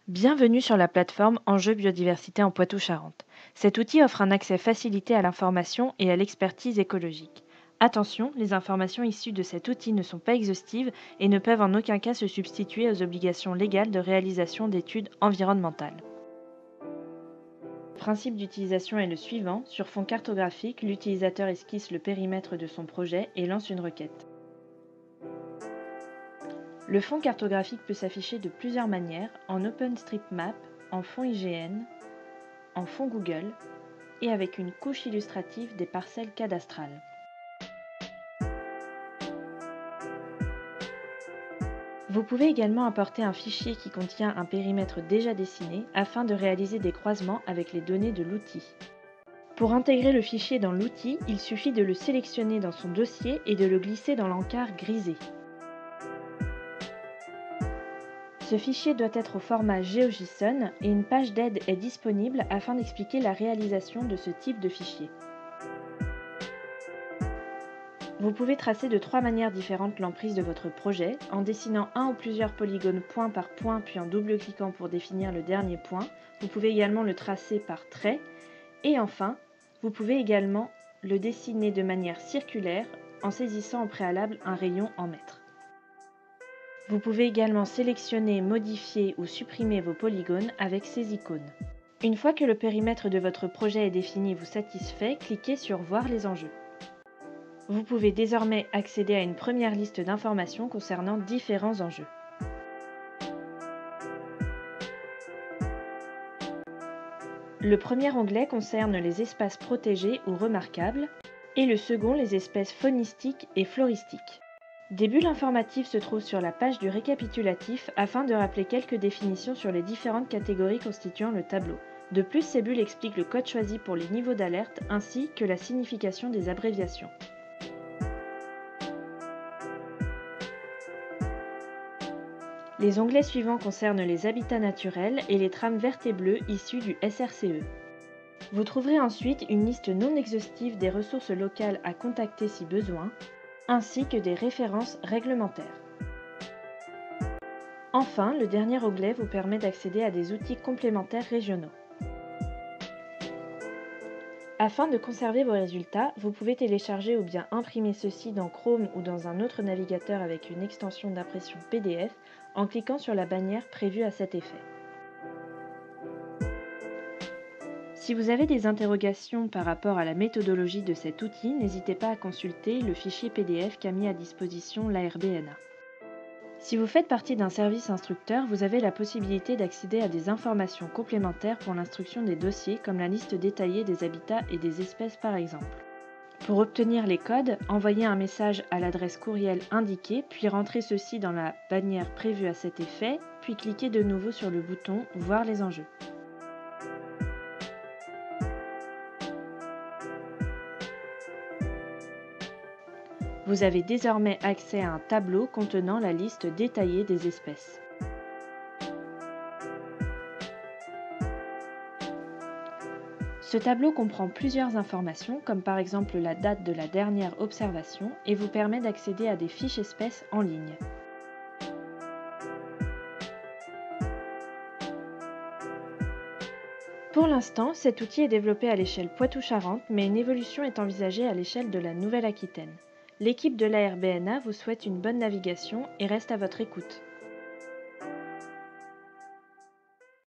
Bienvenue sur la plateforme Enjeux Biodiversité en Poitou-Charentes. Cet outil offre un accès facilité à l'information et à l'expertise écologique. Attention, les informations issues de cet outil ne sont pas exhaustives et ne peuvent en aucun cas se substituer aux obligations légales de réalisation d'études environnementales. Le principe d'utilisation est le suivant. Sur fond cartographique, l'utilisateur esquisse le périmètre de son projet et lance une requête. Le fond cartographique peut s'afficher de plusieurs manières, en OpenStreetMap, en fond IGN, en fond Google et avec une couche illustrative des parcelles cadastrales. Vous pouvez également importer un fichier qui contient un périmètre déjà dessiné afin de réaliser des croisements avec les données de l'outil. Pour intégrer le fichier dans l'outil, il suffit de le sélectionner dans son dossier et de le glisser dans l'encart grisé. Ce fichier doit être au format GeoJSON et une page d'aide est disponible afin d'expliquer la réalisation de ce type de fichier. Vous pouvez tracer de 3 manières différentes l'emprise de votre projet, en dessinant un ou plusieurs polygones point par point puis en double-cliquant pour définir le dernier point. Vous pouvez également le tracer par trait et enfin, vous pouvez également le dessiner de manière circulaire en saisissant au préalable un rayon en mètres. Vous pouvez également sélectionner, modifier ou supprimer vos polygones avec ces icônes. Une fois que le périmètre de votre projet est défini et vous satisfait, cliquez sur Voir les enjeux. Vous pouvez désormais accéder à une première liste d'informations concernant différents enjeux. Le premier onglet concerne les espaces protégés ou remarquables et le second les espèces faunistiques et floristiques. Des bulles informatives se trouvent sur la page du récapitulatif afin de rappeler quelques définitions sur les différentes catégories constituant le tableau. De plus, ces bulles expliquent le code choisi pour les niveaux d'alerte ainsi que la signification des abréviations. Les onglets suivants concernent les habitats naturels et les trames vertes et bleues issues du SRCE. Vous trouverez ensuite une liste non exhaustive des ressources locales à contacter si besoin, ainsi que des références réglementaires. Enfin, le dernier onglet vous permet d'accéder à des outils complémentaires régionaux. Afin de conserver vos résultats, vous pouvez télécharger ou bien imprimer ceux-ci dans Chrome ou dans un autre navigateur avec une extension d'impression PDF en cliquant sur la bannière prévue à cet effet. Si vous avez des interrogations par rapport à la méthodologie de cet outil, n'hésitez pas à consulter le fichier PDF qu'a mis à disposition l'ARBNA. Si vous faites partie d'un service instructeur, vous avez la possibilité d'accéder à des informations complémentaires pour l'instruction des dossiers, comme la liste détaillée des habitats et des espèces par exemple. Pour obtenir les codes, envoyez un message à l'adresse courriel indiquée, puis rentrez ceci dans la bannière prévue à cet effet, puis cliquez de nouveau sur le bouton « Voir les enjeux ». Vous avez désormais accès à un tableau contenant la liste détaillée des espèces. Ce tableau comprend plusieurs informations, comme par exemple la date de la dernière observation, et vous permet d'accéder à des fiches espèces en ligne. Pour l'instant, cet outil est développé à l'échelle Poitou-Charentes, mais une évolution est envisagée à l'échelle de la Nouvelle-Aquitaine. L'équipe de l'ARBNA vous souhaite une bonne navigation et reste à votre écoute.